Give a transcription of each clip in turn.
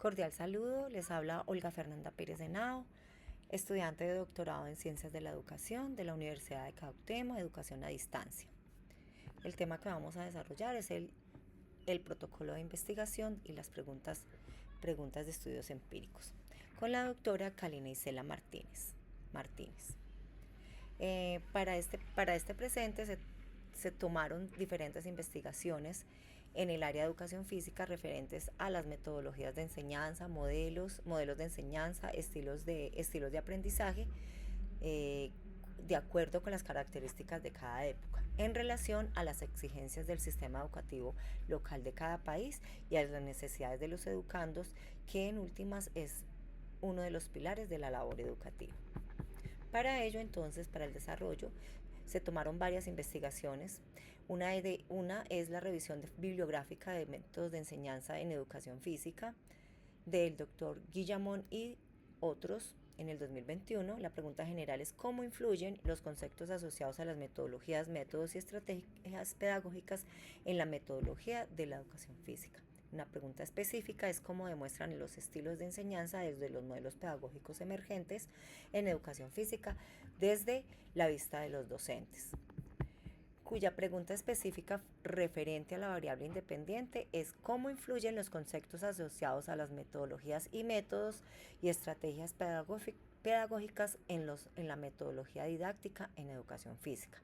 Cordial saludo, les habla Olga Fernanda Pérez Henao, estudiante de doctorado en Ciencias de la Educación de la Universidad de Cauquenes, Educación a Distancia. El tema que vamos a desarrollar es el protocolo de investigación y las preguntas de estudios empíricos, con la doctora Kalina Isela Martínez. Para este presente se tomaron diferentes investigaciones en el área de educación física referentes a las metodologías de enseñanza, modelos de enseñanza, estilos de aprendizaje, de acuerdo con las características de cada época, en relación a las exigencias del sistema educativo local de cada país y a las necesidades de los educandos, que en últimas es uno de los pilares de la labor educativa. Para ello, entonces, para el desarrollo, se tomaron varias investigaciones. Una es la revisión bibliográfica de métodos de enseñanza en educación física del doctor Guillamón y otros en el 2021. La pregunta general es cómo influyen los conceptos asociados a las metodologías, métodos y estrategias pedagógicas en la metodología de la educación física. Una pregunta específica es cómo demuestran los estilos de enseñanza desde los modelos pedagógicos emergentes en educación física desde la vista de los docentes, cuya pregunta específica referente a la variable independiente es cómo influyen los conceptos asociados a las metodologías y métodos y estrategias pedagógicas en la metodología didáctica en educación física.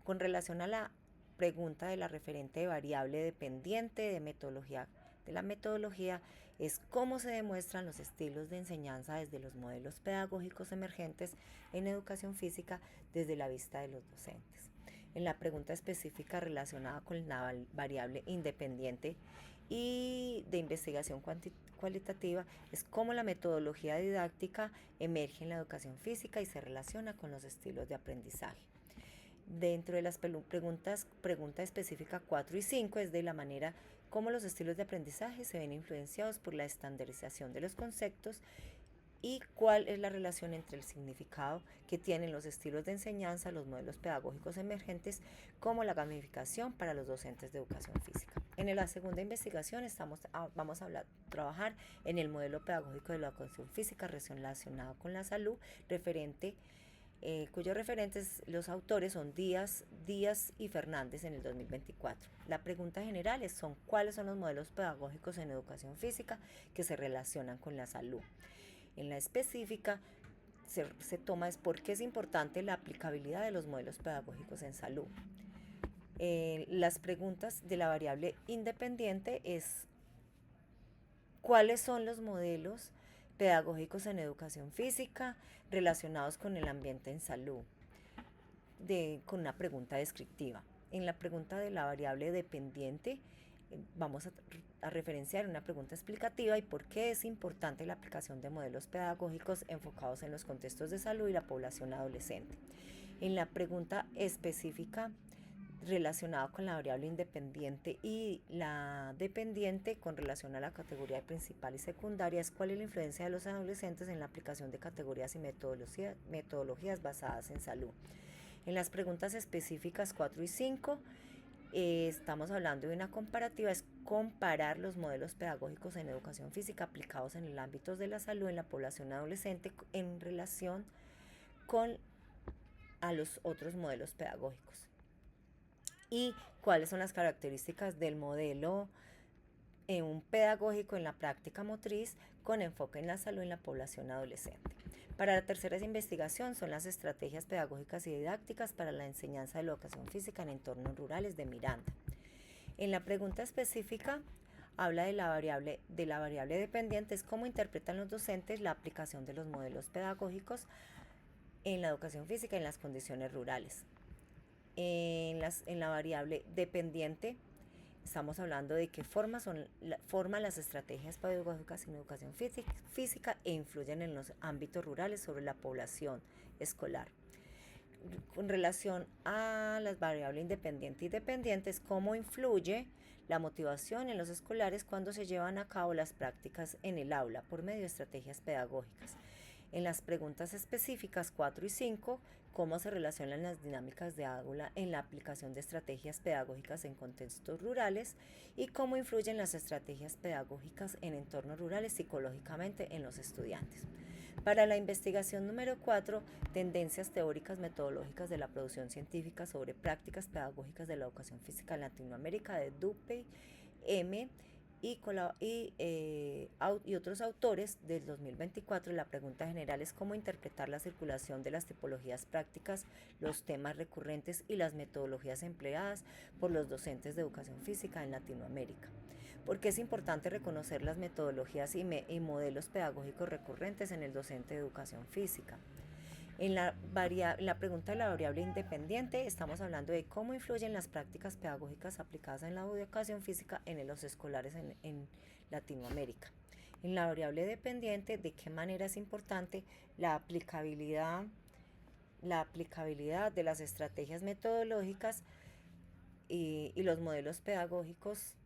Con relación a la pregunta de la referente de variable dependiente de la metodología es cómo se demuestran los estilos de enseñanza desde los modelos pedagógicos emergentes en educación física desde la vista de los docentes. En la pregunta específica relacionada con la variable independiente y de investigación cualitativa es cómo la metodología didáctica emerge en la educación física y se relaciona con los estilos de aprendizaje. Dentro de las pregunta específica 4 y 5 es de la manera cómo los estilos de aprendizaje se ven influenciados por la estandarización de los conceptos y cuál es la relación entre el significado que tienen los estilos de enseñanza, los modelos pedagógicos emergentes, como la gamificación para los docentes de educación física. En la segunda investigación vamos a trabajar en el modelo pedagógico de la educación física relacionado con la salud, cuyos referentes, los autores son Díaz y Fernández en el 2024. La pregunta general son cuáles son los modelos pedagógicos en educación física que se relacionan con la salud. En la específica se toma es por qué es importante la aplicabilidad de los modelos pedagógicos en salud. Las preguntas de la variable independiente es cuáles son los modelos pedagógicos en educación física relacionados con el ambiente en salud, con una pregunta descriptiva. En la pregunta de la variable dependiente vamos a referenciar una pregunta explicativa y por qué es importante la aplicación de modelos pedagógicos enfocados en los contextos de salud y la población adolescente. En la pregunta específica relacionado con la variable independiente y la dependiente con relación a la categoría principal y secundaria es cuál es la influencia de los adolescentes en la aplicación de categorías y metodologías basadas en salud. En las preguntas específicas 4 y 5 estamos hablando de una comparativa, es comparar los modelos pedagógicos en educación física aplicados en el ámbito de la salud en la población adolescente en relación con a los otros modelos pedagógicos. Y cuáles son las características del modelo pedagógico en la práctica motriz con enfoque en la salud en la población adolescente. Para la tercera investigación son las estrategias pedagógicas y didácticas para la enseñanza de la educación física en entornos rurales de Miranda. En la pregunta específica habla de la variable dependiente, es cómo interpretan los docentes la aplicación de los modelos pedagógicos en la educación física en las condiciones rurales. En la variable dependiente estamos hablando de qué forman las estrategias pedagógicas en educación física e influyen en los ámbitos rurales sobre la población escolar. Con relación a las variables independiente y dependiente es cómo influye la motivación en los escolares cuando se llevan a cabo las prácticas en el aula por medio de estrategias pedagógicas. En las preguntas específicas 4 y 5, cómo se relacionan las dinámicas de aula en la aplicación de estrategias pedagógicas en contextos rurales y cómo influyen las estrategias pedagógicas en entornos rurales psicológicamente en los estudiantes. Para la investigación número 4, tendencias teóricas metodológicas de la producción científica sobre prácticas pedagógicas de la educación física en Latinoamérica de Dupe, M y otros autores del 2024. La pregunta general es cómo interpretar la circulación de las tipologías prácticas, los temas recurrentes y las metodologías empleadas por los docentes de educación física en Latinoamérica. Porque es importante reconocer las metodologías y modelos pedagógicos recurrentes en el docente de educación física. En la pregunta de la variable independiente estamos hablando de cómo influyen las prácticas pedagógicas aplicadas en la educación física en los escolares en Latinoamérica. En la variable dependiente, de qué manera es importante la aplicabilidad de las estrategias metodológicas y los modelos pedagógicos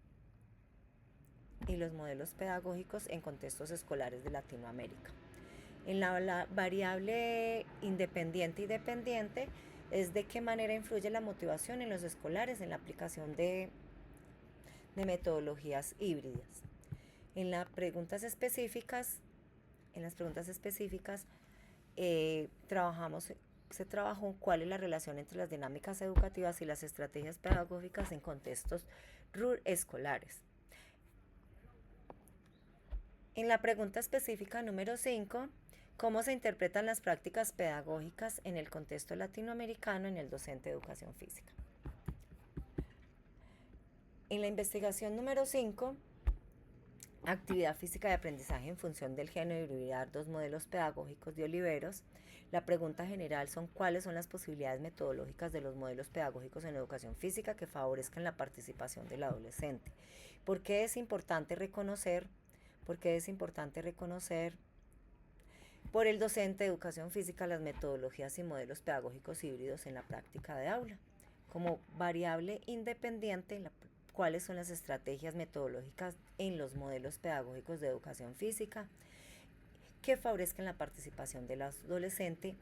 en contextos escolares de Latinoamérica. En la variable independiente y dependiente es de qué manera influye la motivación en los escolares en la aplicación de metodologías híbridas. En las preguntas específicas, se trabajó cuál es la relación entre las dinámicas educativas y las estrategias pedagógicas en contextos escolares. En la pregunta específica número 5, ¿cómo se interpretan las prácticas pedagógicas en el contexto latinoamericano en el docente de educación física? En la investigación número 5, actividad física de aprendizaje en función del género y hibridar dos modelos pedagógicos de Oliveros, la pregunta general son cuáles son las posibilidades metodológicas de los modelos pedagógicos en educación física que favorezcan la participación del adolescente. ¿Por qué es importante reconocer por el docente de educación física las metodologías y modelos pedagógicos híbridos en la práctica de aula? Como variable independiente, cuáles son las estrategias metodológicas en los modelos pedagógicos de educación física que favorezcan la participación del adolescente.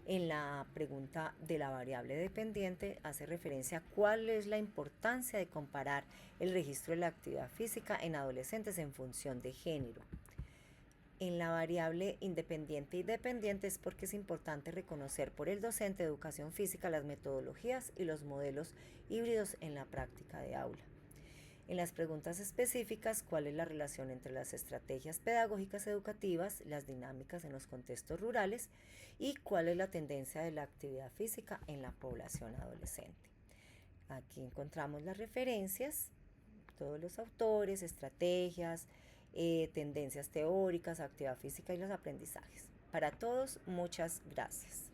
En la pregunta de la variable dependiente hace referencia a cuál es la importancia de comparar el registro de la actividad física en adolescentes en función de género. En la variable independiente y dependiente es porque es importante reconocer por el docente de educación física las metodologías y los modelos híbridos en la práctica de aula. En las preguntas específicas, ¿cuál es la relación entre las estrategias pedagógicas educativas, las dinámicas en los contextos rurales y cuál es la tendencia de la actividad física en la población adolescente? Aquí encontramos las referencias, todos los autores, estrategias, tendencias teóricas, actividad física y los aprendizajes. Para todos, muchas gracias.